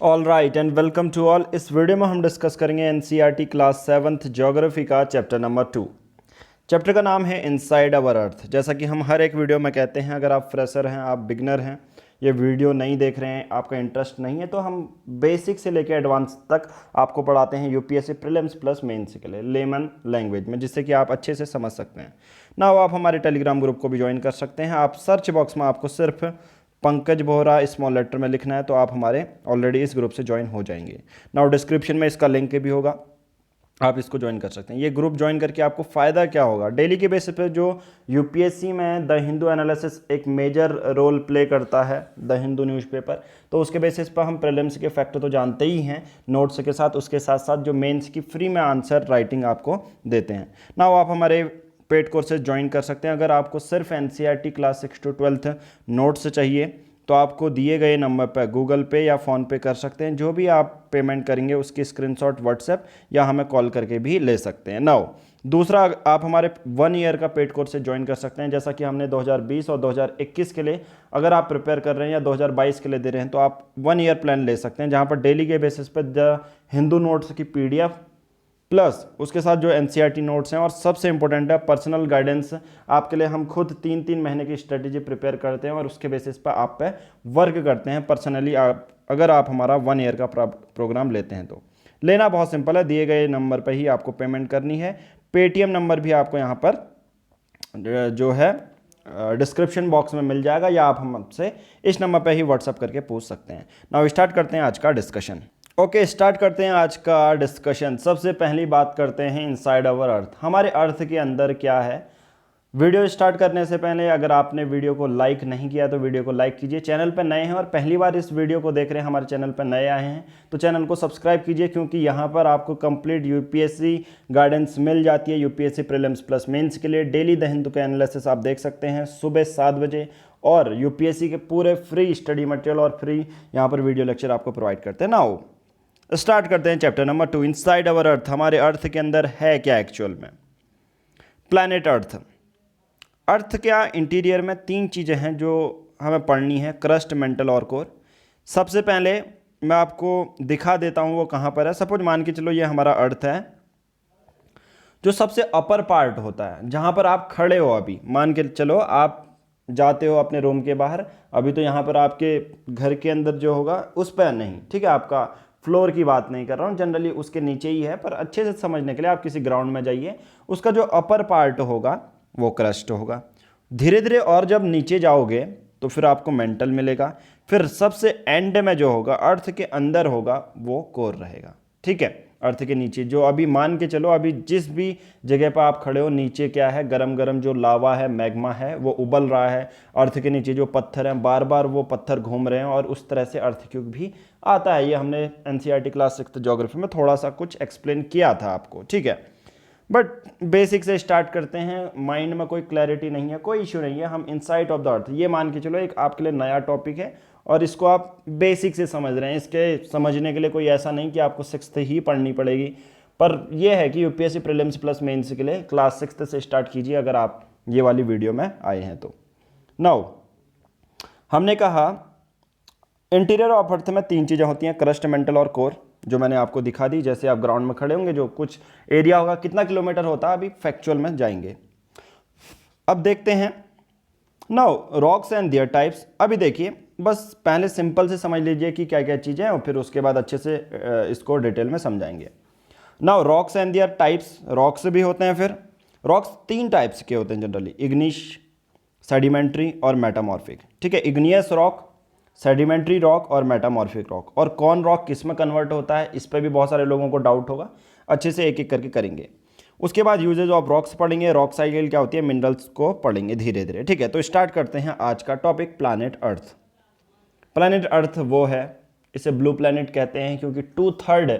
All right and welcome to all. इस video में हम डिस्कस करेंगे एनसीईआरटी क्लास 7th ज्योग्राफी का चैप्टर नंबर 2। चैप्टर का नाम है इनसाइड अवर अर्थ। जैसा कि हम हर एक वीडियो में कहते हैं, अगर आप फ्रेशर हैं, आप बिगनर हैं, ये वीडियो नहीं देख रहे हैं, आपका इंटरेस्ट नहीं है, तो हम बेसिक से लेकर एडवांस तक आपको पढ़ाते हैं यूपीएससी प्रीलिम्स प्लस मेंस के लिए लेमन लैंग्वेज में, जिससे कि आप अच्छे से समझ सकते हैं ना। आप हमारे टेलीग्राम ग्रुप को भी ज्वाइन कर सकते हैं। आप सर्च बॉक्स में आपको सिर्फ पंकज बोहरा स्मॉल लेटर में लिखना है, तो आप हमारे ऑलरेडी इस ग्रुप से ज्वाइन हो जाएंगे। नाउ डिस्क्रिप्शन में इसका लिंक भी होगा, आप इसको ज्वाइन कर सकते हैं। ये ग्रुप ज्वाइन करके आपको फ़ायदा क्या होगा? डेली के बेसिस पे जो यूपीएससी में द हिंदू एनालिसिस एक मेजर रोल प्ले करता है, द हिंदू न्यूज़पेपर, तो उसके बेसिस पर हम प्रीलिम्स के फैक्टर तो जानते ही हैं नोट्स के साथ, उसके साथ साथ जो मेंस की फ्री में आंसर राइटिंग आपको देते हैं ना। आप हमारे पेड कोर्सेज ज्वाइन कर सकते हैं। अगर आपको सिर्फ एनसीईआरटी क्लास 6 to 12 नोट्स चाहिए तो आपको दिए गए नंबर पर गूगल पे या फ़ोन पे कर सकते हैं। जो भी आप पेमेंट करेंगे उसकी स्क्रीनशॉट व्हाट्सएप या हमें कॉल करके भी ले सकते हैं। नाउ दूसरा, आप हमारे 1 ईयर का पेड कोर्स से ज्वाइन कर सकते हैं। जैसा कि हमने 2020 और 2021 के लिए अगर आप प्रिपेयर कर रहे हैं या 2022 के लिए दे रहे हैं, तो आप 1 ईयर प्लान ले सकते हैं, जहाँ पर डेली के बेसिस पर द हिंदू नोट्स की PDF प्लस उसके साथ जो एनसीईआरटी नोट्स हैं, और सबसे इंपॉर्टेंट है पर्सनल गाइडेंस। आपके लिए हम खुद 3-3 महीने की स्ट्रेटेजी प्रिपेयर करते हैं और उसके बेसिस पर आप पे वर्क करते हैं पर्सनली। अगर आप हमारा 1 ईयर का प्रोग्राम लेते हैं तो लेना बहुत सिंपल है, दिए गए नंबर पर ही आपको पेमेंट करनी है। पेटीएम नंबर भी आपको यहाँ पर जो है डिस्क्रिप्शन बॉक्स में मिल जाएगा, या आप हमसे इस नंबर पर ही व्हाट्सअप करके पूछ सकते हैं। नाउ स्टार्ट करते हैं आज का डिस्कशन। ओके, स्टार्ट करते हैं आज का डिस्कशन। सबसे पहली बात करते हैं इनसाइड अवर अर्थ, हमारे अर्थ के अंदर क्या है। वीडियो स्टार्ट करने से पहले अगर आपने वीडियो को लाइक नहीं किया तो वीडियो को लाइक कीजिए। चैनल पर नए हैं और पहली बार इस वीडियो को देख रहे हैं, हमारे चैनल पर नए आए हैं, तो चैनल को सब्सक्राइब कीजिए, क्योंकि यहाँ पर आपको कंप्लीट यूपीएससी गाइडेंस मिल जाती है। यूपीएससी प्रीलिम्स प्लस मेंस के लिए डेली द हिंदू का एनालिसिस आप देख सकते हैं सुबह 7 बजे, और यूपीएससी के पूरे फ्री स्टडी मटेरियल और फ्री यहाँ पर वीडियो लेक्चर आपको प्रोवाइड करते हैं। नाउ स्टार्ट करते हैं चैप्टर नंबर 2, इनसाइड अवर अर्थ। हमारे अर्थ के अंदर है क्या एक्चुअल में? Planet earth. अर्थ क्या इंटीरियर में 3 चीज़ें हैं जो हमें पढ़नी है, क्रस्ट, मेंटल और कोर। सबसे पहले मैं आपको दिखा देता हूँ वो कहाँ पर है। सपोज मान के चलो ये हमारा अर्थ है, जो सबसे अपर पार्ट होता है, जहाँ पर आप खड़े हो। अभी मान के चलो आप जाते हो अपने रूम के बाहर, अभी तो यहाँ पर आपके घर के अंदर जो होगा उस पर नहीं, ठीक है, आपका फ्लोर की बात नहीं कर रहा हूँ, जनरली उसके नीचे ही है, पर अच्छे से समझने के लिए आप किसी ग्राउंड में जाइए। उसका जो अपर पार्ट होगा वो क्रस्ट होगा। धीरे धीरे और जब नीचे जाओगे तो फिर आपको मेंटल मिलेगा, फिर सबसे एंड में जो होगा अर्थ के अंदर होगा वो कोर रहेगा, ठीक है। अर्थ के नीचे जो अभी मान के चलो, अभी जिस भी जगह पर आप खड़े हो, नीचे क्या है, गरम गरम जो लावा है, मैग्मा है, वो उबल रहा है। अर्थ के नीचे जो पत्थर हैं, बार बार वो पत्थर घूम रहे हैं, और उस तरह से अर्थक्वेक भी आता है। ये हमने एनसीईआरटी क्लास 6 ज्योग्राफी में थोड़ा सा कुछ एक्सप्लेन किया था आपको, ठीक है। बट बेसिक से स्टार्ट करते हैं। माइंड में कोई क्लैरिटी नहीं है, कोई इश्यू नहीं है, हम इनसाइड ऑफ द अर्थ, ये मान के चलो एक आपके लिए नया टॉपिक है और इसको आप बेसिक से समझ रहे हैं। इसके समझने के लिए कोई ऐसा नहीं कि आपको 6th ही पढ़नी पड़ेगी, पर यह है कि यूपीएससी प्रीलिम्स प्लस मेंस के लिए क्लास 6 से स्टार्ट कीजिए, अगर आप ये वाली वीडियो में आए हैं तो। नाउ हमने कहा इंटीरियर ऑफ अर्थ में 3 चीज़ें होती हैं, क्रस्ट, मेंटल और कोर, जो मैंने आपको दिखा दी। जैसे आप ग्राउंड में खड़े होंगे, जो कुछ एरिया होगा, कितना किलोमीटर होता है, अभी फैक्चुअल में जाएंगे। अब देखते हैं now rocks and there types. अभी देखिए, बस पहले सिंपल से समझ लीजिए कि क्या क्या चीज़ें हैं, और फिर उसके बाद अच्छे से इसको डिटेल में समझाएंगे। Now rocks and there types, rocks भी होते हैं। फिर रॉक्स 3 टाइप्स के होते हैं जनरली, इग्निश, सेडिमेंट्री और मेटामॉर्फिक, ठीक है। इग्नियस रॉक, सेडिमेंट्री रॉक और मेटामॉर्फिक रॉक। और कौन रॉक किस में कन्वर्ट होता है, इस पर भी बहुत सारे लोगों को डाउट होगा, अच्छे से एक एक करके करेंगे। उसके बाद यूजेज ऑफ रॉक्स पढ़ेंगे, रॉक साइकिल क्या होती है, मिनरल्स को पढ़ेंगे धीरे धीरे, ठीक है। तो स्टार्ट करते हैं आज का topic, planet earth. Planet earth वो है, इसे ब्लू प्लैनेट कहते हैं, क्योंकि 2/3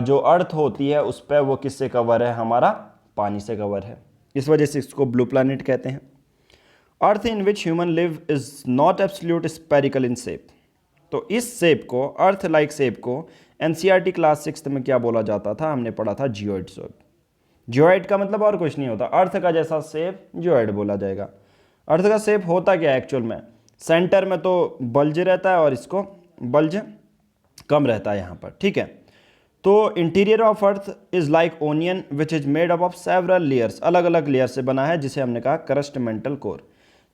जो अर्थ होती है उस पर वो किससे कवर है, हमारा पानी से कवर है, इस वजह से इसको ब्लू प्लैनेट कहते हैं। Earth in which human live is not absolute spherical in shape. तो इस शेप को, अर्थ लाइक शेप को एनसीईआरटी क्लास 6 में क्या बोला जाता था, हमने पढ़ा था जियोइड शेप। जियोइड का मतलब और कुछ नहीं होता, अर्थ का जैसा शेप जियोइड बोला जाएगा। अर्थ का शेप होता क्या है एक्चुअल में, सेंटर में तो बल्ज रहता है, और इसको बल्ज कम रहता है यहाँ पर, ठीक है। तो interior of earth is like onion which is made up of several layers, अलग अलग लेयर से बना है, जिसे हमने कहा क्रस्ट मेंटल कोर।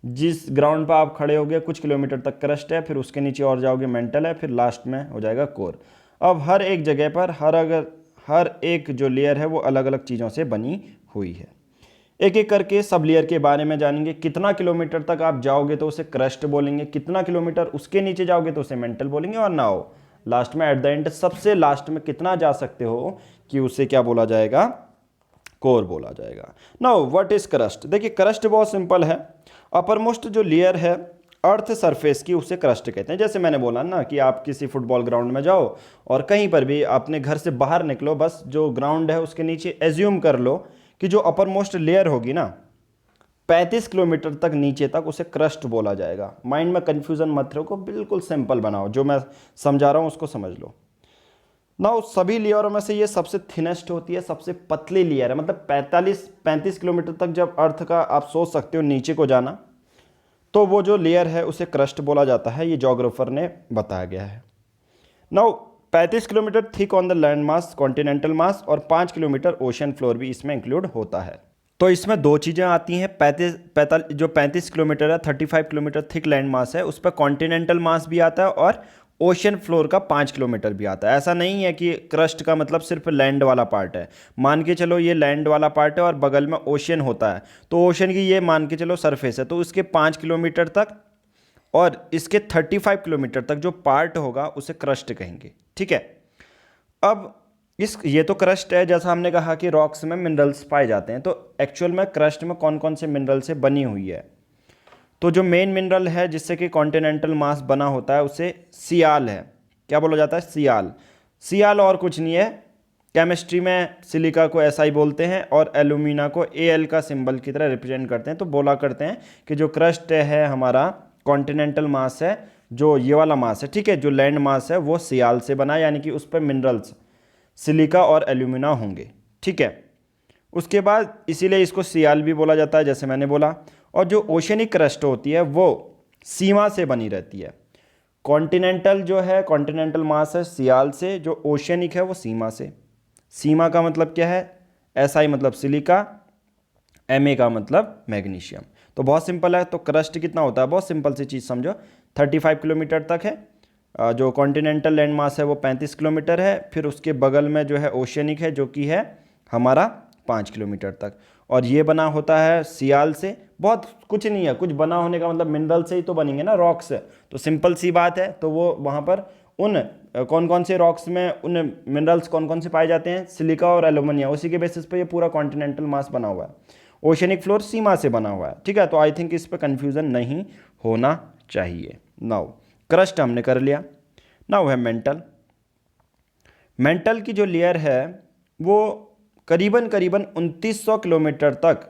जिस ग्राउंड पर आप खड़े होगे कुछ किलोमीटर तक क्रस्ट है, फिर उसके नीचे और जाओगे मेंटल है, फिर लास्ट में हो जाएगा कोर। अब हर एक जगह पर हर एक जो लेयर है वो अलग अलग चीज़ों से बनी हुई है। एक एक करके सब लेयर के बारे में जानेंगे। कितना किलोमीटर तक आप जाओगे तो उसे क्रस्ट बोलेंगे, कितना किलोमीटर उसके नीचे जाओगे तो उसे मेंटल बोलेंगे, और नाउ लास्ट में एट द एंड सबसे लास्ट में कितना जा सकते हो कि उसे क्या बोला जाएगा, कोर बोला जाएगा। Now what is crust? देखिए क्रस्ट बहुत सिंपल है। अपर मोस्ट जो लेयर है अर्थ सरफेस की उसे क्रस्ट कहते हैं। जैसे मैंने बोला ना कि आप किसी फुटबॉल ग्राउंड में जाओ और कहीं पर भी अपने घर से बाहर निकलो, बस जो ग्राउंड है उसके नीचे एज्यूम कर लो कि जो अपर मोस्ट लेयर होगी ना 35 किलोमीटर तक नीचे तक उसे क्रस्ट बोला जाएगा। माइंड में कन्फ्यूजन मत रखो, बिल्कुल सिंपल बनाओ, जो मैं समझा रहा हूँ उसको समझ लो। ना सभी लेयरों में से ये सबसे थिनेस्ट होती है, सबसे पतली लेयर है। मतलब 35 किलोमीटर तक जब अर्थ का आप सोच सकते हो नीचे को जाना, तो वो जो लेयर है उसे क्रस्ट बोला जाता है, ये जोग्राफर ने बताया गया है। Now 35 kilometre thick on the land mass, continental mass, और 5 किलोमीटर ओशन फ्लोर भी इसमें इंक्लूड होता है। तो इसमें दो चीज़ें आती हैं। 35 किलोमीटर है, 35 किलोमीटर थिक लैंड मास है, उस पर कॉन्टिनेंटल मास भी आता है और ओशन फ्लोर का 5 किलोमीटर भी आता है। ऐसा नहीं है कि क्रस्ट का मतलब सिर्फ लैंड वाला पार्ट है। मान के चलो ये लैंड वाला पार्ट है और बगल में ओशन होता है, तो ओशन की ये मान के चलो सरफेस है, तो उसके 5 किलोमीटर तक और इसके 35 किलोमीटर तक जो पार्ट होगा उसे क्रस्ट कहेंगे, ठीक है। अब ये तो क्रस्ट है, जैसा हमने कहा कि रॉक्स में मिनरल्स पाए जाते हैं, तो एक्चुअल में क्रस्ट में कौन कौन से मिनरल से बनी हुई है? तो जो मेन मिनरल है जिससे कि कॉन्टिनेंटल मास बना होता है उसे सियाल है। क्या बोला जाता है? सियाल। सियाल और कुछ नहीं है, केमिस्ट्री में सिलिका को SI बोलते हैं और एल्यूमिना को Al का सिंबल की तरह रिप्रेजेंट करते हैं। तो बोला करते हैं कि जो क्रस्ट है हमारा कॉन्टिनेंटल मास है, जो ये वाला मास है, ठीक है, जो लैंड मास है वो सियाल से बना, यानी कि उस पर मिनरल्स सिलिका और एल्यूमिना होंगे, ठीक है। उसके बाद इसीलिए इसको सियाल भी बोला जाता है, जैसे मैंने बोला। और जो ओशनिक क्रस्ट होती है वो सीमा से बनी रहती है। कॉन्टिनेंटल जो है, कॉन्टिनेंटल मास है सियाल से, जो ओशनिक है वो सीमा से। सीमा का मतलब क्या है? SI मतलब सिलिका, Ma का मतलब मैग्नीशियम। तो बहुत सिंपल है। तो क्रस्ट कितना होता है? बहुत सिंपल सी चीज़ समझो, 35 किलोमीटर तक है। जो कॉन्टिनेंटल लैंड मास है वो 35 किलोमीटर है, फिर उसके बगल में जो है ओशियनिक है जो कि है हमारा 5 किलोमीटर तक, और ये बना होता है सियाल से। बहुत कुछ नहीं है, कुछ बना होने का मतलब मिनरल से ही तो बनेंगे ना, रॉक से, तो सिंपल सी बात है। तो वो वहाँ पर उन कौन कौन से रॉक्स में उन मिनरल्स कौन कौन से पाए जाते हैं? सिलिका और एल्यूमिनियम, उसी के बेसिस पे ये पूरा कॉन्टिनेंटल मास बना हुआ है। ओशनिक फ्लोर सीमा से बना हुआ है, ठीक है। तो आई थिंक इस पर कन्फ्यूज़न नहीं होना चाहिए। नाउ क्रस्ट हमने कर लिया। नाउ है मेंटल। मेंटल की जो लेयर है वो करीबन 2900 किलोमीटर तक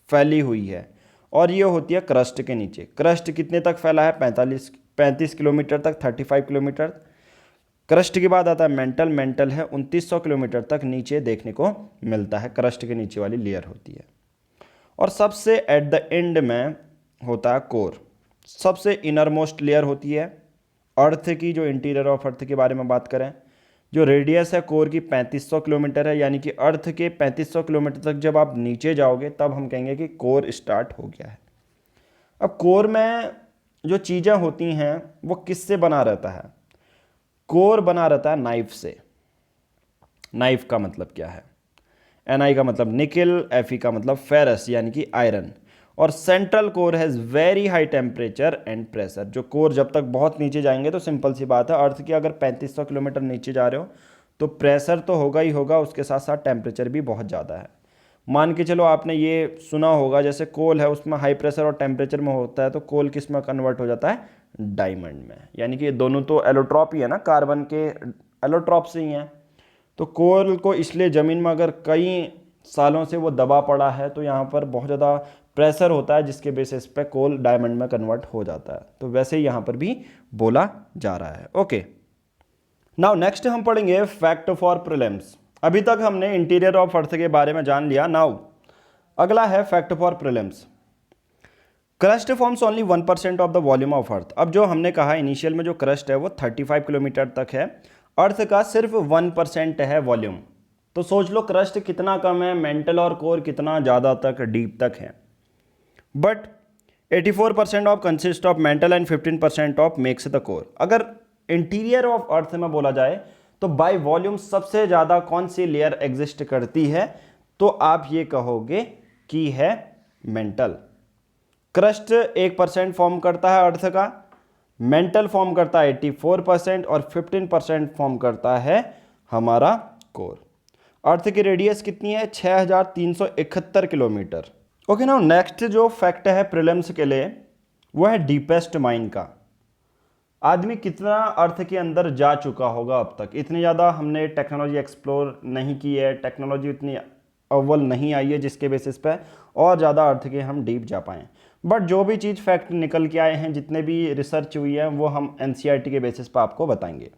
फैली हुई है, और ये होती है क्रस्ट के नीचे। क्रस्ट कितने तक फैला है? 35 किलोमीटर तक, 35 किलोमीटर। क्रस्ट के बाद आता है मेंटल। मेंटल है 2900 किलोमीटर तक नीचे देखने को मिलता है, क्रस्ट के नीचे वाली लेयर होती है। और सबसे एट द एंड में होता है कोर। सबसे इनर मोस्ट लेयर होती है अर्थ की, जो इंटीरियर ऑफ अर्थ के बारे में बात करें, जो रेडियस है कोर की 3500 किलोमीटर है, यानी कि अर्थ के 3500 किलोमीटर तक जब आप नीचे जाओगे तब हम कहेंगे कि कोर स्टार्ट हो गया है। अब कोर में जो चीज़ें होती हैं वो किससे बना रहता है? कोर बना रहता है नाइफ से। नाइफ का मतलब क्या है? Ni का मतलब निकल, Fe का मतलब फेरस यानी कि आयरन। और central core has very high temperature and pressure. जो कोर जब तक बहुत नीचे जाएंगे तो सिंपल सी बात है, अर्थ की अगर 3500 किलोमीटर नीचे जा रहे हो तो प्रेशर तो होगा ही होगा, उसके साथ साथ टेम्परेचर भी बहुत ज़्यादा है। मान के चलो आपने ये सुना होगा, जैसे कोल है उसमें हाई प्रेशर और टेम्परेचर में होता है, तो कोल किस में कन्वर्ट हो जाता है? डायमंड में। यानी कि ये दोनों तो एलोट्रॉप ही है ना, कार्बन के एलोट्रॉप से ही हैं। तो कोल को इसलिए ज़मीन में अगर कई सालों से वो दबा पड़ा है तो यहाँ पर बहुत ज़्यादा प्रेशर होता है, जिसके बेसिस पे कोल डायमंड में कन्वर्ट हो जाता है। तो वैसे ही यहाँ पर भी बोला जा रहा है। ओके, नाउ नेक्स्ट हम पढ़ेंगे फैक्ट फॉर प्रीलिम्स। अभी तक हमने इंटीरियर ऑफ अर्थ के बारे में जान लिया। नाउ अगला है fact for prelims. Crust forms only 1% of the volume of earth. अब जो हमने कहा इनिशियल में जो क्रस्ट है वो 35 किलोमीटर तक है। अर्थ का सिर्फ 1% है वॉल्यूम। तो सोच लो क्रस्ट कितना कम है, मेंटल और कोर कितना ज़्यादा तक डीप तक है। But 84% of consist of mental and 15% of makes the core. अगर इंटीरियर ऑफ अर्थ में बोला जाए तो बाय वॉल्यूम सबसे ज़्यादा कौन सी लेयर एग्जिस्ट करती है, तो आप ये कहोगे कि है मेंटल। क्रस्ट 1% फॉर्म करता है अर्थ का, मेंटल फॉर्म करता है 84% और 15% फॉर्म करता है हमारा कोर। अर्थ की रेडियस कितनी है? 6371 किलोमीटर। ओके नाउ नेक्स्ट जो फैक्ट है प्रीलिम्स के लिए वो है डीपेस्ट माइन का। आदमी कितना अर्थ के अंदर जा चुका होगा अब तक। इतनी ज़्यादा हमने टेक्नोलॉजी एक्सप्लोर नहीं की है, टेक्नोलॉजी इतनी अव्वल नहीं आई है जिसके बेसिस पे और ज़्यादा अर्थ के हम डीप जा पाएँ। बट जो भी चीज़ फैक्ट निकल के आए हैं, जितने भी रिसर्च हुई है, वो हम एनसीईआरटी के बेसिस पे आपको बताएंगे।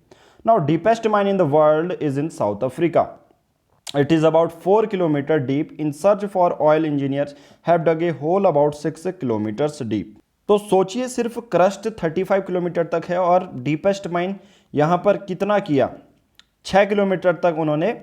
Now deepest mine in the world is in south Africa. It is about 4 kilometer deep. In search for oil, engineers have dug a hole about 6 kilometers deep. तो सोचिए सिर्फ क्रस्ट 35 किलोमीटर तक है और डीपेस्ट माइन यहाँ पर कितना किया? 6 किलोमीटर तक उन्होंने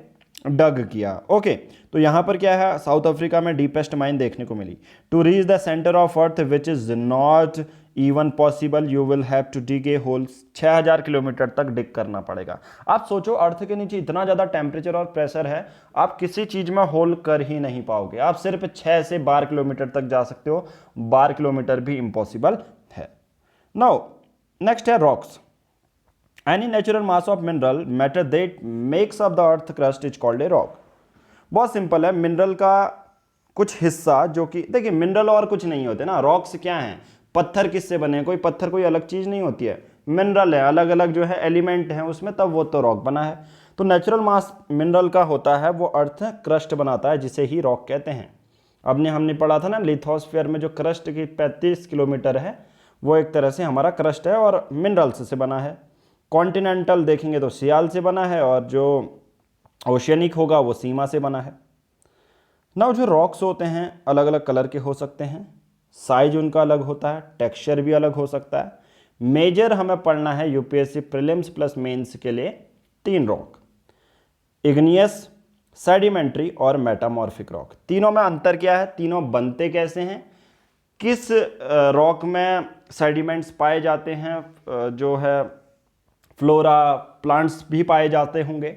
डग किया। ओके, तो यहाँ पर क्या है? साउथ अफ्रीका में डीपेस्ट माइन देखने को मिली। To reach the centre of earth which is not even possible you will have to dig a hole. 6000 kilometre तक डिग करना पड़ेगा। आप सोचो अर्थ के नीचे इतना ज़्यादा टेम्परेचर और प्रेशर है, आप किसी चीज़ में होल कर ही नहीं पाओगे। आप सिर्फ 6 से 12 किलोमीटर तक जा सकते हो, 12 किलोमीटर भी इम्पॉसिबल है। नाउ नेक्स्ट है rocks. Any natural mass of mineral matter that makes up the earth crust is called a rock. बहुत सिंपल है। मिनरल का कुछ हिस्सा जो कि देखिए मिनरल और कुछ नहीं होते ना। रॉक्स क्या हैं? पत्थर किससे बने हैं? कोई पत्थर कोई अलग चीज़ नहीं होती है, मिनरल है, अलग अलग जो है एलिमेंट हैं उसमें, तब वो तो रॉक बना है। तो नेचुरल मास मिनरल का होता है, वो अर्थ क्रस्ट बनाता है, जिसे ही रॉक कहते हैं। हमने पढ़ा था ना लिथोस्फीयर में जो क्रस्ट की 35 किलोमीटर है, वो एक तरह से हमारा क्रस्ट है और मिनरल्स से बना है। कॉन्टिनेंटल देखेंगे तो सियाल से बना है और जो ओशियनिक होगा वो सीमा से बना है। नाउ जो रॉक्स होते हैं अलग अलग कलर के हो सकते हैं, साइज उनका अलग होता है, टेक्सचर भी अलग हो सकता है। मेजर हमें पढ़ना है यूपीएससी प्रीलिम्स प्लस मेंस के लिए 3 रॉक, इग्नियस, सेडिमेंट्री और मेटामॉर्फिक रॉक। तीनों में अंतर क्या है? तीनों बनते कैसे हैं? किस रॉक में सेडिमेंट्स पाए जाते हैं, जो है फ्लोरा प्लांट्स भी पाए जाते होंगे,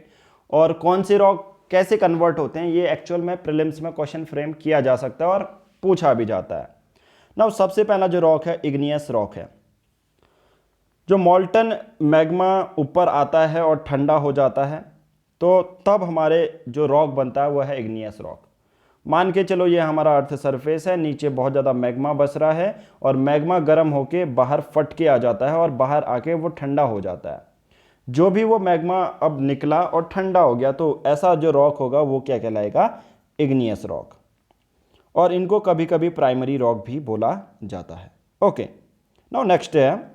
और कौन से रॉक कैसे कन्वर्ट होते हैं, ये एक्चुअल में प्रीलिम्स में क्वेश्चन फ्रेम किया जा सकता है और पूछा भी जाता है। नाउ सबसे पहला जो रॉक है इग्नियस रॉक है। जो मॉल्टन मैग्मा ऊपर आता है और ठंडा हो जाता है तो तब हमारे जो रॉक बनता है वो है इग्नियस रॉक। मान के चलो ये हमारा अर्थ सरफेस है, नीचे बहुत ज़्यादा मैग्मा बस रहा है और मैग्मा गर्म होके बाहर फट के आ जाता है और बाहर आके वो ठंडा हो जाता है। जो भी वो मैग्मा अब निकला और ठंडा हो गया, तो ऐसा जो रॉक होगा वो क्या कहलाएगा? Igneous rock. और इनको कभी कभी प्राइमरी रॉक भी बोला जाता है। ओके, नाउ नेक्स्ट है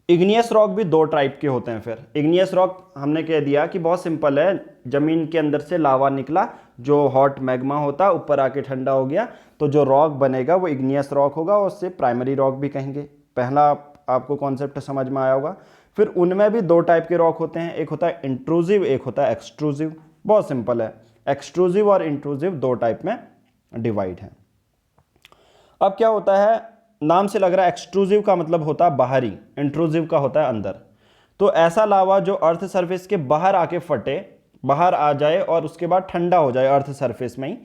इग्नियस रॉक। भी 2 टाइप के होते हैं। फिर इग्नियस रॉक हमने कह दिया कि बहुत सिंपल है, जमीन के अंदर से लावा निकला, जो हॉट मैग्मा होता है ऊपर आके ठंडा हो गया, तो जो रॉक बनेगा वो इग्नियस रॉक होगा और उससे प्राइमरी रॉक भी कहेंगे। पहला आपको कॉन्सेप्ट समझ में आया होगा। फिर उनमें भी 2 टाइप के रॉक होते हैं, एक होता है इंट्रूसिव, एक होता है एक्सट्रूसिव। बहुत सिंपल है, एक्सट्रूसिव और इंट्रूसिव 2 टाइप में डिवाइड है। अब क्या होता है, नाम से लग रहा है एक्सट्रूसिव का मतलब होता है बाहरी, इंट्रूसिव का होता है अंदर। तो ऐसा लावा जो अर्थ सरफेस के बाहर आके फटे, बाहर आ जाए और उसके बाद ठंडा हो जाए अर्थ सरफेस में ही,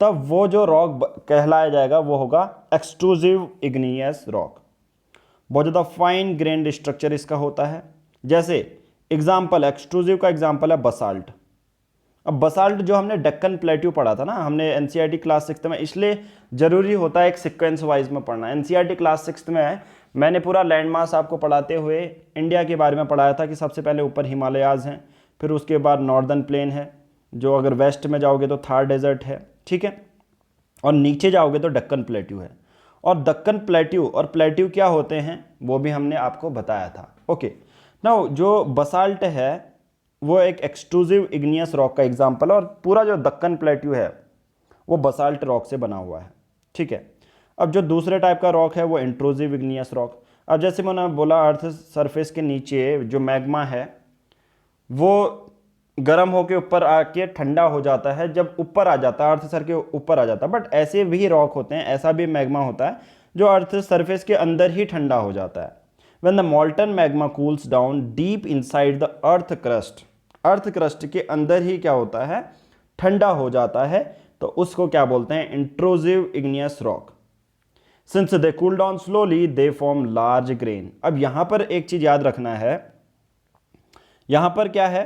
तब वो जो रॉक कहलाया जाएगा वो होगा एक्सट्रूसिव इग्नियस रॉक। बहुत ज़्यादा फाइन ग्रेन्ड स्ट्रक्चर इसका होता है। जैसे एग्जाम्पल, एक्सट्रूसिव का एग्जाम्पल है बसाल्ट। अब बसाल्ट जो हमने डेक्कन प्लेट्यू पढ़ा था ना, हमने एनसीईआरटी क्लास 6 में, इसलिए ज़रूरी होता है एक सीक्वेंस वाइज में पढ़ना। एनसीईआरटी क्लास 6 में मैंने पूरा लैंडमास आपको पढ़ाते हुए इंडिया के बारे में पढ़ाया था कि सबसे पहले ऊपर हिमालयाज़ हैं, फिर उसके बाद नॉर्दर्न प्लेन है, जो अगर वेस्ट में जाओगे तो थार डेजर्ट है, ठीक है, और नीचे जाओगे तो डेक्कन प्लेट्यू है। और दक्कन प्लेट्यू और प्लेट्यू क्या होते हैं वो भी हमने आपको बताया था। ओके, नाउ जो बसाल्ट है वो एक एक्सट्रूसिव इग्नियस रॉक का एग्जाम्पल है और पूरा जो दक्कन प्लेट्यू है वो बसाल्ट रॉक से बना हुआ है, ठीक है। अब जो दूसरे टाइप का रॉक है वो इंट्रूसिव इग्नियस रॉक। अब जैसे मैंने बोला अर्थ सरफेस के नीचे जो मैग्मा है वो गर्म होके ऊपर आके ठंडा हो जाता है जब ऊपर आ जाता है, अर्थ सर के ऊपर आ जाता है। बट ऐसे भी रॉक होते हैं, ऐसा भी मैग्मा होता है जो अर्थ सरफेस के अंदर ही ठंडा हो जाता है। When the मॉल्टन magma cools down deep inside the earth crust के अंदर ही क्या होता है, ठंडा हो जाता है, तो उसको क्या बोलते हैं, intrusive igneous rock. Since they cool down slowly they form large grain. अब यहां पर एक चीज याद रखना है, यहां पर क्या है,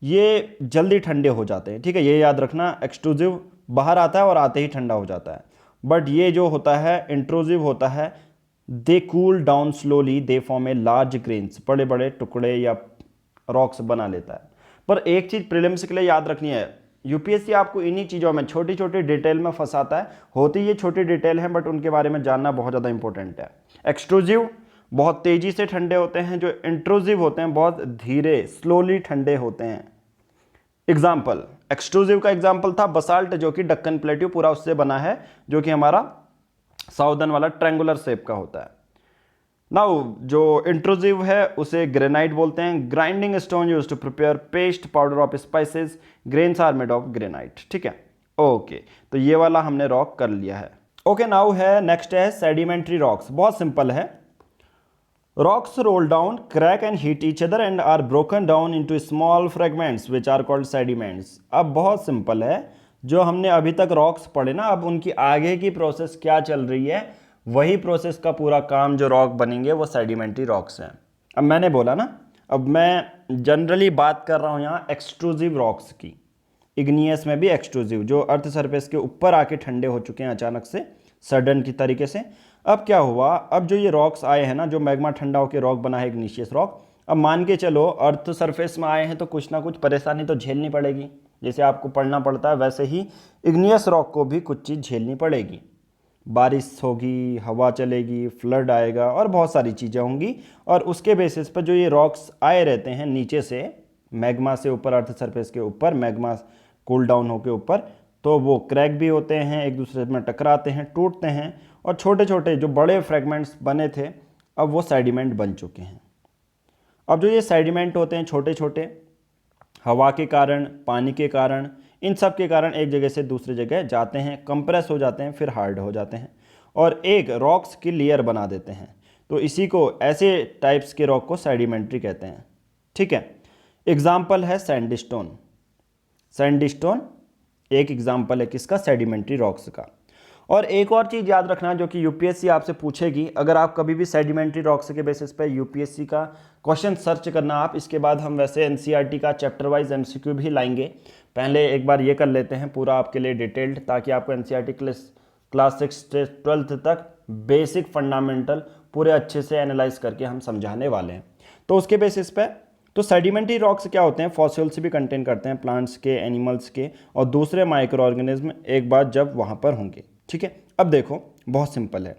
ये जल्दी ठंडे हो जाते हैं, ठीक है, ये याद रखना। एक्सट्रूसिव बाहर आता है और आते ही ठंडा हो जाता है, बट ये जो होता है इंट्रूसिव होता है, they cool down slowly they form a large grains, बड़े बड़े टुकड़े या रॉक्स बना लेता है। पर एक चीज प्रीलिम्स के लिए याद रखनी है, यूपीएससी आपको इन्हीं चीज़ों में छोटी छोटी डिटेल में फंसाता है। होती ये छोटी डिटेल है बट उनके बारे में जानना बहुत ज़्यादा इंपॉर्टेंट है। एक्सट्रूसिव बहुत तेज़ी से ठंडे होते हैं, जो इंट्रूसिव होते हैं बहुत धीरे स्लोली ठंडे होते हैं। एग्जाम्पल, एक्सट्रूसिव का एग्जाम्पल था बसाल्ट, जो कि डक्कन प्लेट्यू पूरा उससे बना है, जो कि हमारा साउदर्न वाला ट्रायंगुलर शेप का होता है। नाउ जो इंट्रूसिव है उसे ग्रेनाइट बोलते हैं। Grinding stone used to prepare paste powder of spices, grains are made of granite, ठीक है। ओके, तो ये वाला हमने रॉक कर लिया है। ओके, नाउ है नेक्स्ट है सेडिमेंट्री रॉक्स। बहुत सिंपल है। Rocks roll down, crack and hit each other and are broken down into small fragments which are called sediments. अब बहुत सिंपल है, जो हमने अभी तक रॉक्स पढ़े ना, अब उनकी आगे की प्रोसेस क्या चल रही है, वही प्रोसेस का पूरा काम जो रॉक बनेंगे वो सेडिमेंट्री रॉक्स हैं। अब मैंने बोला ना, अब मैं जनरली बात कर रहा हूँ यहाँ एक्सट्रूसिव रॉक्स की, इग्नियस में भी एक्सट्रूसिव, जो अर्थ सरफेस के ऊपर आके ठंडे हो चुके हैं अचानक से, सडन की तरीके से। अब क्या हुआ, अब जो ये रॉक्स आए हैं ना, जो मैग्मा ठंडा होकर रॉक बना है इग्निशियस रॉक, अब मान के चलो अर्थ सरफेस में आए हैं तो कुछ ना कुछ परेशानी तो झेलनी पड़ेगी। जैसे आपको पढ़ना पड़ता है वैसे ही इग्नियस रॉक को भी कुछ चीज़ झेलनी पड़ेगी। बारिश होगी, हवा चलेगी, फ्लड आएगा और बहुत सारी चीज़ें होंगी, और उसके बेसिस पर जो ये रॉक्स आए रहते हैं नीचे से मैग्मा से ऊपर, अर्थ सरफेस के ऊपर मैग्मा कूल डाउन होके ऊपर, तो वो क्रैक भी होते हैं, एक दूसरे में टकराते हैं, टूटते हैं, और छोटे छोटे जो बड़े फ्रेगमेंट्स बने थे अब वो सेडिमेंट बन चुके हैं। अब जो ये सेडिमेंट होते हैं छोटे छोटे, हवा के कारण, पानी के कारण, इन सब के कारण एक जगह से दूसरी जगह जाते हैं, कंप्रेस हो जाते हैं, फिर हार्ड हो जाते हैं और एक रॉक्स की लेयर बना देते हैं। तो इसी को, ऐसे टाइप्स के रॉक को सेडिमेंट्री कहते हैं, ठीक है। एग्जाम्पल है सैंडस्टोन। सैंडस्टोन एक एग्जाम्पल है किसका, सेडिमेंट्री रॉक्स का। और एक और चीज़ याद रखना जो कि यूपीएससी आपसे पूछेगी, अगर आप कभी भी सेडिमेंट्री रॉक्स के बेसिस पे यूपीएससी का क्वेश्चन सर्च करना आप, इसके बाद हम वैसे एनसीईआरटी का चैप्टर वाइज एमसीक्यू भी लाएंगे। पहले एक बार ये कर लेते हैं पूरा आपके लिए डिटेल्ड, ताकि आपको एनसीईआरटी क्लास 6 से 12th तक बेसिक फंडामेंटल पूरे अच्छे से एनालाइज करके हम समझाने वाले हैं। तो उसके बेसिस पे, तो सेडिमेंट्री रॉक्स क्या होते हैं, फॉसिल्स भी कंटेन करते हैं, प्लांट्स के, एनिमल्स के और दूसरे माइक्रो ऑर्गेनिज्म एक बार जब वहाँ पर होंगे, ठीक है। अब देखो बहुत सिंपल है,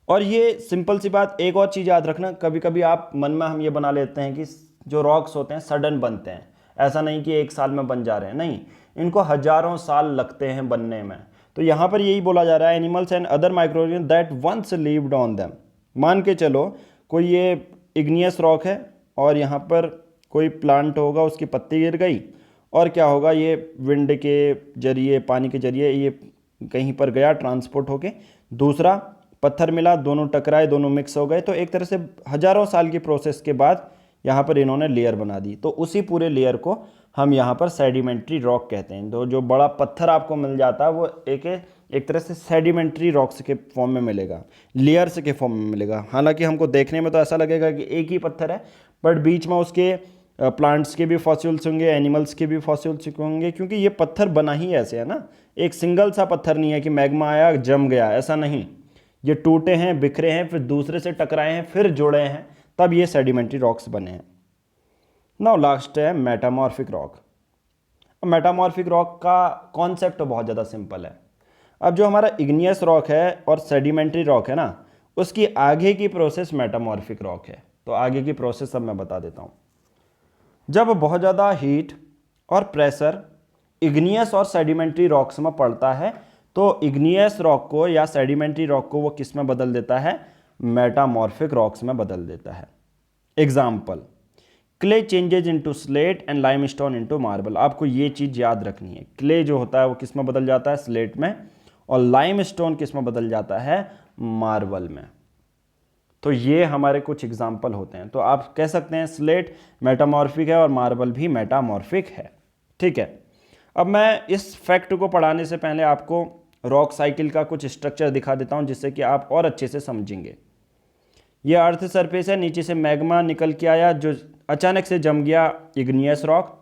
और ये सिंपल सी बात, एक और चीज़ याद रखना, कभी कभी आप मन में हम ये बना लेते हैं कि जो रॉक्स होते हैं सडन बनते हैं, ऐसा नहीं कि एक साल में बन जा रहे हैं, नहीं, इनको हजारों साल लगते हैं बनने में। तो यहाँ पर यही बोला जा रहा है, animals and other microorganism that once lived on them. मान के चलो कोई ये इग्नियस रॉक है और यहाँ पर कोई प्लांट होगा, उसकी पत्ती गिर गई और क्या होगा, ये विंड के जरिए, पानी के जरिए ये कहीं पर गया ट्रांसपोर्ट होके, दूसरा पत्थर मिला, दोनों टकराए, दोनों मिक्स हो गए, तो एक तरह से हजारों साल की प्रोसेस के बाद यहाँ पर इन्होंने लेयर बना दी। तो उसी पूरे लेयर को हम यहाँ पर सेडिमेंट्री रॉक कहते हैं। तो जो बड़ा पत्थर आपको मिल जाता है वो एक तरह से सेडिमेंट्री रॉक्स के फॉर्म में मिलेगा, लेयर्स के फॉर्म में मिलेगा। हालांकि हमको देखने में तो ऐसा लगेगा कि एक ही पत्थर है, बट बीच में उसके प्लांट्स के भी फॉसिल्स होंगे, एनिमल्स के भी फॉसिल्स होंगे, क्योंकि ये पत्थर बना ही ऐसे है ना, एक सिंगल सा पत्थर नहीं है कि मैग्मा आया जम गया, ऐसा नहीं, ये टूटे हैं, बिखरे हैं, फिर दूसरे से टकराए हैं, फिर जुड़े हैं, तब ये सेडिमेंट्री रॉक्स बने हैं। नाउ लास्ट है मेटामॉर्फिक रॉक। मेटामॉर्फिक रॉक का कॉन्सेप्ट बहुत ज़्यादा सिंपल है। अब जो हमारा इग्नियस रॉक है और सेडिमेंट्री रॉक है ना, उसकी आगे की प्रोसेस मेटामॉर्फिक रॉक है। तो आगे की प्रोसेस अब मैं बता देता हूँ। जब बहुत ज़्यादा हीट और प्रेशर इग्नियस और सेडिमेंट्री रॉक्स में पड़ता है, तो इग्नियस रॉक को या सेडिमेंट्री रॉक को वो किस में बदल देता है, मेटामॉर्फिक रॉक्स में बदल देता है। Example, clay changes into slate and limestone into marble. आपको ये चीज़ याद रखनी है, क्ले जो होता है वो किस में बदल जाता है, स्लेट में, और लाइमस्टोन किस में बदल जाता है, मार्बल में। तो ये हमारे कुछ एग्जाम्पल होते हैं। तो आप कह सकते हैं स्लेट मेटामॉर्फिक है और मार्बल भी मेटामॉर्फिक है। ठीक है, अब मैं इस फैक्ट को पढ़ाने से पहले आपको रॉक साइकिल का कुछ स्ट्रक्चर दिखा देता हूं, जिससे कि आप और अच्छे से समझेंगे। ये अर्थ सरफेस है, नीचे से मैग्मा निकल के आया जो अचानक से जम गया, इग्नियस रॉक।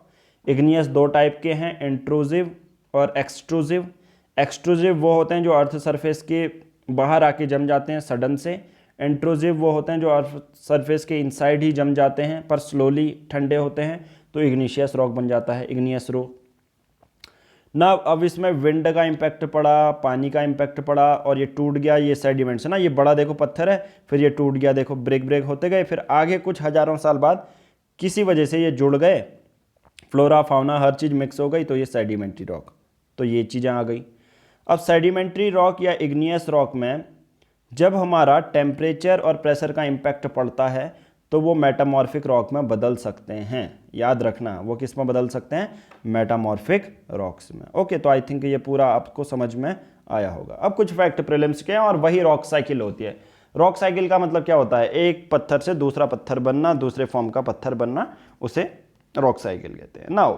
इग्नियस दो टाइप के हैं, इंट्रूसिव और एक्सट्रूसिव। एक्सट्रूसिव वो होते हैं जो अर्थ सरफेस के बाहर आके जम जाते हैं सडन से। इंट्रूसिव वो होते हैं जो अर्थ सरफेस के इनसाइड ही जम जाते हैं पर स्लोली ठंडे होते हैं, तो इग्निशियस रॉक बन जाता है, इग्नियस रॉक ना। अब इसमें विंड का इम्पैक्ट पड़ा, पानी का इम्पैक्ट पड़ा और ये टूट गया। ये सेडिमेंट्स है ना, ये बड़ा देखो पत्थर है, फिर ये टूट गया, देखो ब्रेक ब्रेक होते गए, फिर आगे कुछ हजारों साल बाद किसी वजह से ये जुड़ गए, फ्लोरा फाउना हर चीज़ मिक्स हो गई, तो ये सेडिमेंट्री रॉक। तो ये चीज़ें आ गई। अब सेडिमेंट्री रॉक या इग्नियस रॉक में जब हमारा टेम्परेचर और प्रेशर का इम्पैक्ट पड़ता है तो वो मेटामॉर्फिक रॉक में बदल सकते हैं। याद रखना, वो किस में बदल सकते हैं, मेटामॉर्फिक रॉक्स में। ओके, तो आई थिंक ये पूरा आपको समझ में आया होगा। अब कुछ फैक्ट प्रीलिम्स के हैं और वही रॉक साइकिल होती है। रॉक साइकिल का मतलब क्या होता है, एक पत्थर से दूसरा पत्थर बनना, दूसरे फॉर्म का पत्थर बनना, उसे रॉक साइकिल कहते हैं। नाउ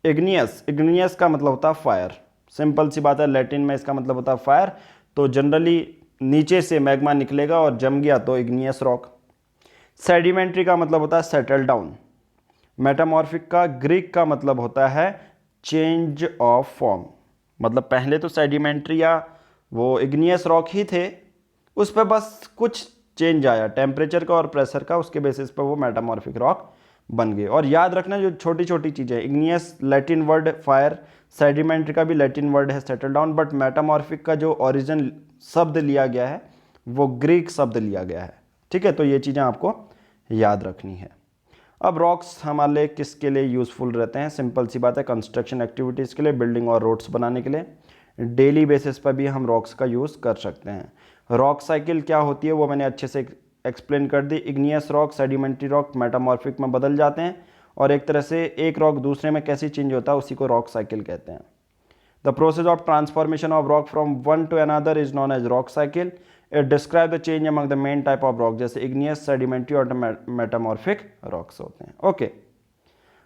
इग्नियस, इग्नियस का मतलब होता है फायर। सिंपल सी बात है, लैटिन में इसका मतलब होता है फायर। तो जनरली नीचे से मैग्मा निकलेगा और जम गया तो इग्नियस रॉक। सेडिमेंट्री का मतलब होता है सेटल डाउन। मेटामॉर्फिक का ग्रीक का मतलब होता है चेंज ऑफ फॉर्म। मतलब पहले तो सेडिमेंट्री या वो इग्नियस रॉक ही थे, उस पर बस कुछ चेंज आया टेम्परेचर का और प्रेशर का, उसके बेसिस पर वो मेटामॉर्फिक रॉक बन गए। और याद रखना जो छोटी छोटी चीज़ें, igneous Latin word fire, sedimentary का भी लैटिन वर्ड है सेटल डाउन, बट मेटामॉर्फिक का जो ओरिजिन शब्द लिया गया है वो ग्रीक शब्द लिया गया है। ठीक है, तो ये चीज़ें आपको याद रखनी है। अब रॉक्स हमारे लिए किसके लिए यूज़फुल रहते हैं, सिंपल सी बात है, कंस्ट्रक्शन एक्टिविटीज़ के लिए, बिल्डिंग और रोड्स बनाने के लिए। डेली बेसिस पर भी हम रॉक्स का यूज़ कर सकते हैं। रॉक साइकिल क्या होती है वो मैंने अच्छे से एक्सप्लेन कर दी। Igneous rock, sedimentary rock metamorphic में बदल जाते हैं और एक तरह से एक रॉक दूसरे में कैसे चेंज होता है उसी को रॉक साइकिल कहते हैं। The process of transformation of rock from one to another is known as rock cycle. It describe the change among the main type of rock, जैसे इग्नियस, सेडिमेंट्री और मेटामॉर्फिक रॉक्स होते हैं। Okay,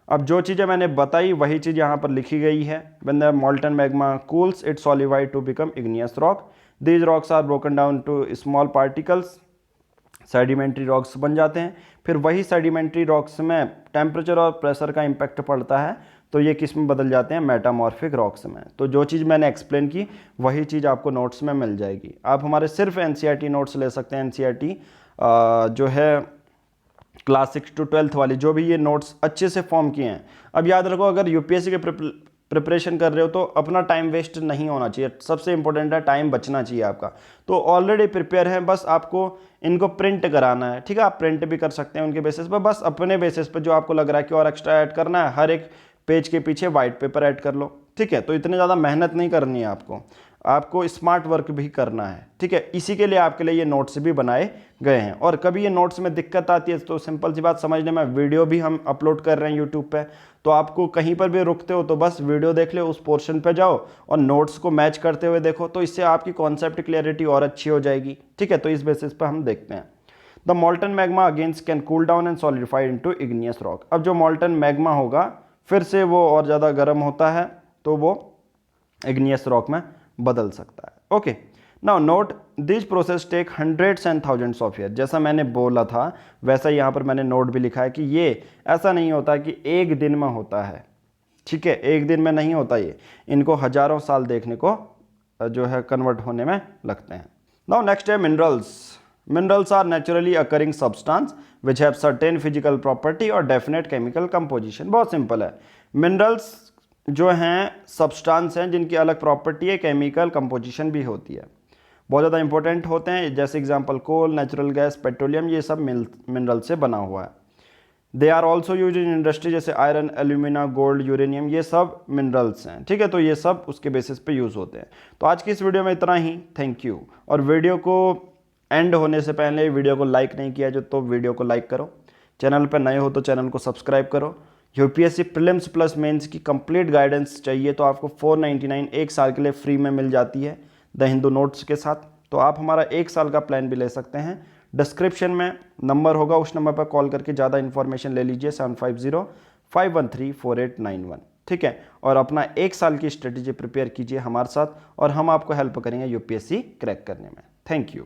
अब जो चीज़ें मैंने बताई वही चीज़ यहाँ पर लिखी गई है। When the molten magma cools, it solidifies to become igneous rock. These rocks are broken down to small particles. Sedimentary rocks बन जाते हैं। फिर वही सेडिमेंट्री रॉक्स में टेम्परेचर और प्रेशर का इम्पैक्ट पड़ता है तो ये किस में बदल जाते हैं, मेटामॉर्फिक रॉक्स में। तो जो चीज़ मैंने एक्सप्लेन की वही चीज़ आपको नोट्स में मिल जाएगी। आप हमारे सिर्फ एनसीईआरटी नोट्स ले सकते हैं। एनसीईआरटी जो है क्लास 6 to 12th वाली, जो भी ये नोट्स अच्छे से फॉर्म किए हैं। अब याद रखो, अगर यूपीएससी के प्रिपरेशन कर रहे हो तो अपना टाइम वेस्ट नहीं होना चाहिए। सबसे इंपॉर्टेंट है टाइम बचना चाहिए आपका। तो ऑलरेडी प्रिपेयर है, बस आपको इनको प्रिंट कराना है। ठीक है, आप प्रिंट भी कर सकते हैं उनके बेसिस पर, बस अपने बेसिस पर जो आपको लग रहा है कि और एक्स्ट्रा ऐड करना है, हर एक पेज के पीछे वाइट पेपर ऐड कर लो। ठीक है, तो इतनी ज़्यादा मेहनत नहीं करनी है आपको स्मार्ट वर्क भी करना है। ठीक है, इसी के लिए आपके लिए ये नोट्स भी बनाए गए हैं। और कभी ये नोट्स में दिक्कत आती है तो सिंपल सी बात समझने में, वीडियो भी हम अपलोड कर रहे हैं यूट्यूब पे, तो आपको कहीं पर भी रुकते हो तो बस वीडियो देख ले, उस पोर्शन पे जाओ और नोट्स को मैच करते हुए देखो, तो इससे आपकी कॉन्सेप्ट क्लियरिटी और अच्छी हो जाएगी। ठीक है, तो इस बेसिस पर हम देखते हैं। The मॉल्टन magma against can cool down and solidified into igneous rock. अब जो मॉल्टन मैग्मा होगा फिर से वो और ज़्यादा गर्म होता है तो वो इग्नियस रॉक में बदल सकता है। Okay, now note this process take hundreds and thousands of year. जैसा मैंने बोला था वैसा यहाँ पर मैंने नोट भी लिखा है कि ये ऐसा नहीं होता कि एक दिन में होता है। ठीक है, एक दिन में नहीं होता ये, इनको हजारों साल देखने को जो है कन्वर्ट होने में लगते हैं। नाउ नेक्स्ट है minerals. Minerals are naturally occurring substance which have certain physical property और डेफिनेट केमिकल कंपोजिशन। बहुत सिंपल है, मिनरल्स जो हैं सब्सटेंस हैं जिनकी अलग प्रॉपर्टी है, केमिकल कंपोजिशन भी होती है, बहुत ज़्यादा इंपॉर्टेंट होते हैं। जैसे example coal, natural gas, petroleum, ये सब मिनरल से बना हुआ है। They are also use in industry, जैसे आयरन, एल्यूमिना, गोल्ड, यूरेनियम, ये सब मिनरल्स हैं। ठीक है, तो ये सब उसके बेसिस पे यूज़ होते हैं। तो आज की इस वीडियो में इतना ही, थैंक यू। और वीडियो को एंड होने से पहले वीडियो को लाइक नहीं किया जो तो वीडियो को लाइक करो, चैनल पर नए हो तो चैनल को सब्सक्राइब करो। यूपीएससी प्रीलिम्स प्लस मेंस की कंप्लीट गाइडेंस चाहिए तो आपको 499 एक साल के लिए फ्री में मिल जाती है द हिंदू नोट्स के साथ। तो आप हमारा एक साल का प्लान भी ले सकते हैं। डिस्क्रिप्शन में नंबर होगा, उस नंबर पर कॉल करके ज़्यादा इन्फॉर्मेशन ले लीजिए 7505134891। ठीक है, और अपना एक साल की स्ट्रेटेजी प्रिपेयर कीजिए हमारे साथ और हम आपको हेल्प करेंगे यूपीएससी क्रैक करने में। Thank you.